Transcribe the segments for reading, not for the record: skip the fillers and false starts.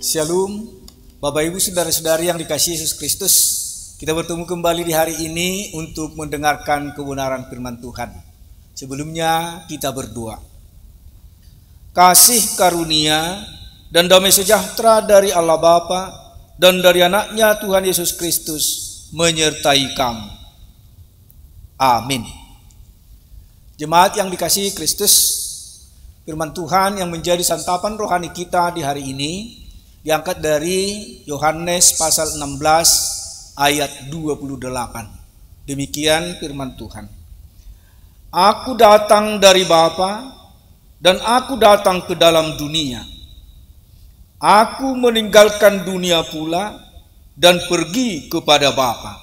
Shalom, Bapak Ibu Saudara-saudari yang dikasihi Yesus Kristus. Kita bertemu kembali di hari ini untuk mendengarkan kebenaran firman Tuhan. Sebelumnya kita berdoa. Kasih karunia dan damai sejahtera dari Allah Bapa dan dari anaknya Tuhan Yesus Kristus menyertai kamu. Amin. Jemaat yang dikasihi Kristus, firman Tuhan yang menjadi santapan rohani kita di hari ini diangkat dari Yohanes pasal 16 ayat 28. Demikian firman Tuhan. Aku datang dari Bapa dan aku datang ke dalam dunia. Aku meninggalkan dunia pula dan pergi kepada Bapa.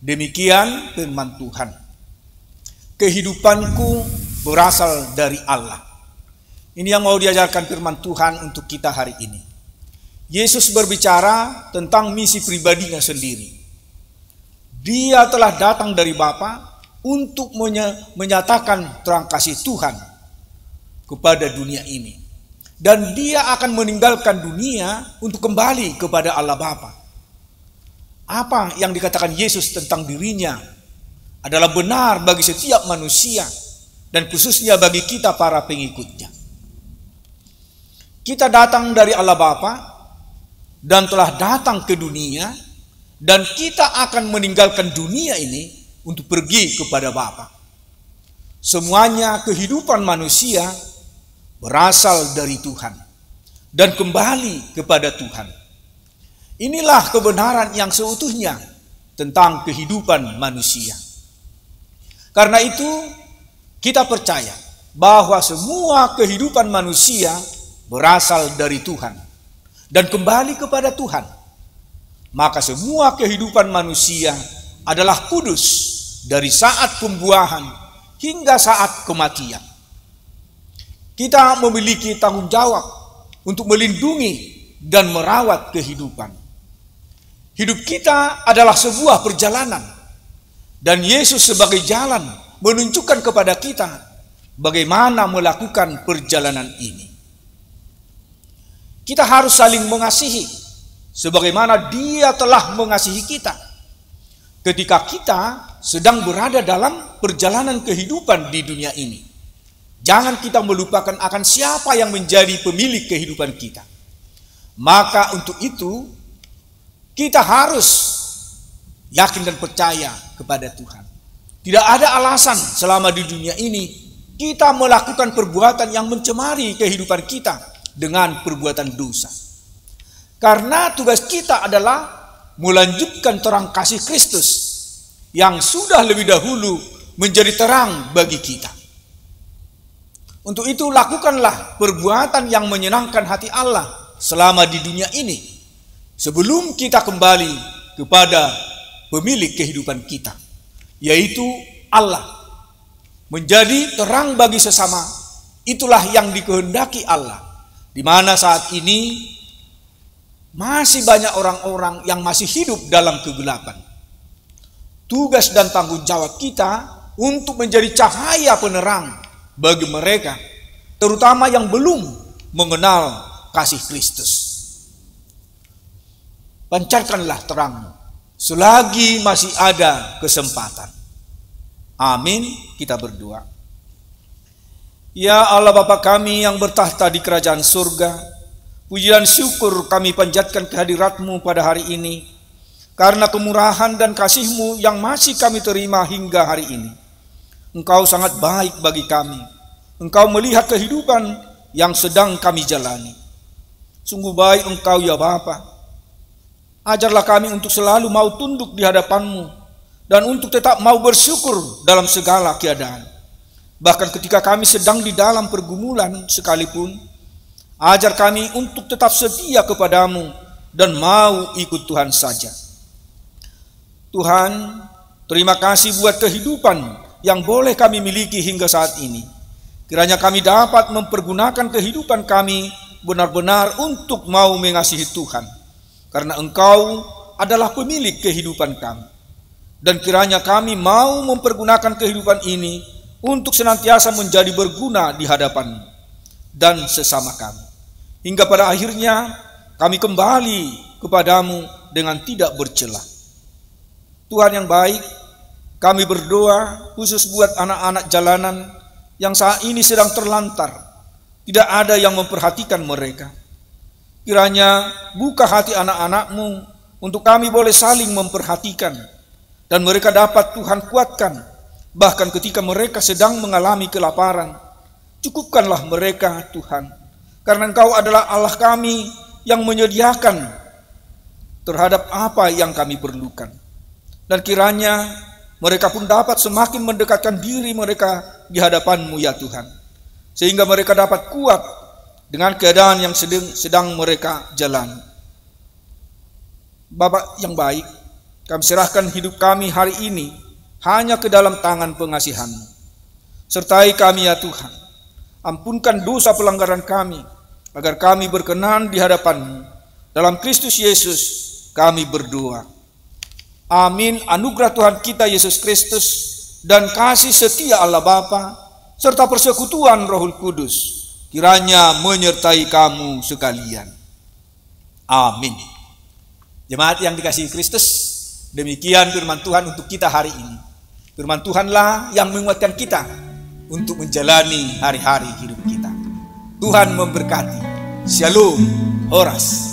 Demikian firman Tuhan. Kehidupanku berasal dari Allah. Ini yang mau diajarkan firman Tuhan untuk kita hari ini. Yesus berbicara tentang misi pribadinya sendiri. Dia telah datang dari Bapa untuk menyatakan terang kasih Tuhan kepada dunia ini. Dan dia akan meninggalkan dunia untuk kembali kepada Allah Bapa. Apa yang dikatakan Yesus tentang dirinya adalah benar bagi setiap manusia dan khususnya bagi kita para pengikutnya. Kita datang dari Allah Bapa dan telah datang ke dunia, dan kita akan meninggalkan dunia ini untuk pergi kepada Bapa. Semuanya kehidupan manusia berasal dari Tuhan dan kembali kepada Tuhan. Inilah kebenaran yang seutuhnya tentang kehidupan manusia. Karena itu kita percaya bahwa semua kehidupan manusia berasal dari Tuhan dan kembali kepada Tuhan. Maka semua kehidupan manusia adalah kudus dari saat pembuahan hingga saat kematian. Kita memiliki tanggung jawab untuk melindungi dan merawat kehidupan. Hidup kita adalah sebuah perjalanan, dan Yesus sebagai jalan menunjukkan kepada kita bagaimana melakukan perjalanan ini. Kita harus saling mengasihi sebagaimana Dia telah mengasihi kita. Ketika kita sedang berada dalam perjalanan kehidupan di dunia ini, jangan kita melupakan akan siapa yang menjadi pemilik kehidupan kita. Maka untuk itu kita harus yakin dan percaya kepada Tuhan. Tidak ada alasan selama di dunia ini kita melakukan perbuatan yang mencemari kehidupan kita dengan perbuatan dosa. Karena tugas kita adalah melanjutkan terang kasih Kristus yang sudah lebih dahulu menjadi terang bagi kita. Untuk itu lakukanlah perbuatan yang menyenangkan hati Allah selama di dunia ini, sebelum kita kembali kepada pemilik kehidupan kita, yaitu Allah. Menjadi terang bagi sesama, itulah yang dikehendaki Allah. Di mana saat ini masih banyak orang-orang yang masih hidup dalam kegelapan. Tugas dan tanggung jawab kita untuk menjadi cahaya penerang bagi mereka, terutama yang belum mengenal kasih Kristus. Pancarkanlah terangmu selagi masih ada kesempatan. Amin. Kita berdoa. Ya Allah Bapa kami yang bertahta di kerajaan surga, puji dan syukur kami panjatkan kehadirat-Mu pada hari ini, karena kemurahan dan kasih-Mu yang masih kami terima hingga hari ini. Engkau sangat baik bagi kami. Engkau melihat kehidupan yang sedang kami jalani. Sungguh baik Engkau ya Bapa. Ajarlah kami untuk selalu mau tunduk di hadapan-Mu dan untuk tetap mau bersyukur dalam segala keadaan. Bahkan ketika kami sedang di dalam pergumulan sekalipun, ajar kami untuk tetap setia kepadamu dan mau ikut Tuhan saja. Tuhan, terima kasih buat kehidupan yang boleh kami miliki hingga saat ini. Kiranya kami dapat mempergunakan kehidupan kami benar-benar untuk mau mengasihi Tuhan, karena Engkau adalah pemilik kehidupan kami. Dan kiranya kami mau mempergunakan kehidupan ini untuk senantiasa menjadi berguna di hadapan-Mu dan sesama kami. Hingga pada akhirnya kami kembali kepadamu dengan tidak bercela. Tuhan yang baik, kami berdoa khusus buat anak-anak jalanan yang saat ini sedang terlantar. Tidak ada yang memperhatikan mereka. Kiranya buka hati anak-anak-Mu untuk kami boleh saling memperhatikan. Dan mereka dapat Tuhan kuatkan. Bahkan ketika mereka sedang mengalami kelaparan. Cukupkanlah mereka Tuhan. Karena Engkau adalah Allah kami yang menyediakan terhadap apa yang kami perlukan. Dan kiranya mereka pun dapat semakin mendekatkan diri mereka di hadapan-Mu ya Tuhan. Sehingga mereka dapat kuat dengan keadaan yang sedang mereka jalani. Bapa yang baik, kami serahkan hidup kami hari ini hanya ke dalam tangan pengasihan-Mu. Sertai kami ya Tuhan. Ampunkan dosa pelanggaran kami, agar kami berkenan di hadapan-Mu. Dalam Kristus Yesus kami berdoa. Amin. Anugerah Tuhan kita Yesus Kristus dan kasih setia Allah Bapa serta persekutuan Roh Kudus kiranya menyertai kamu sekalian. Amin. Jemaat yang dikasihi Kristus, demikian firman Tuhan untuk kita hari ini. Firman Tuhanlah yang menguatkan kita untuk menjalani hari-hari hidup kita. Tuhan memberkati. Shalom. Horas.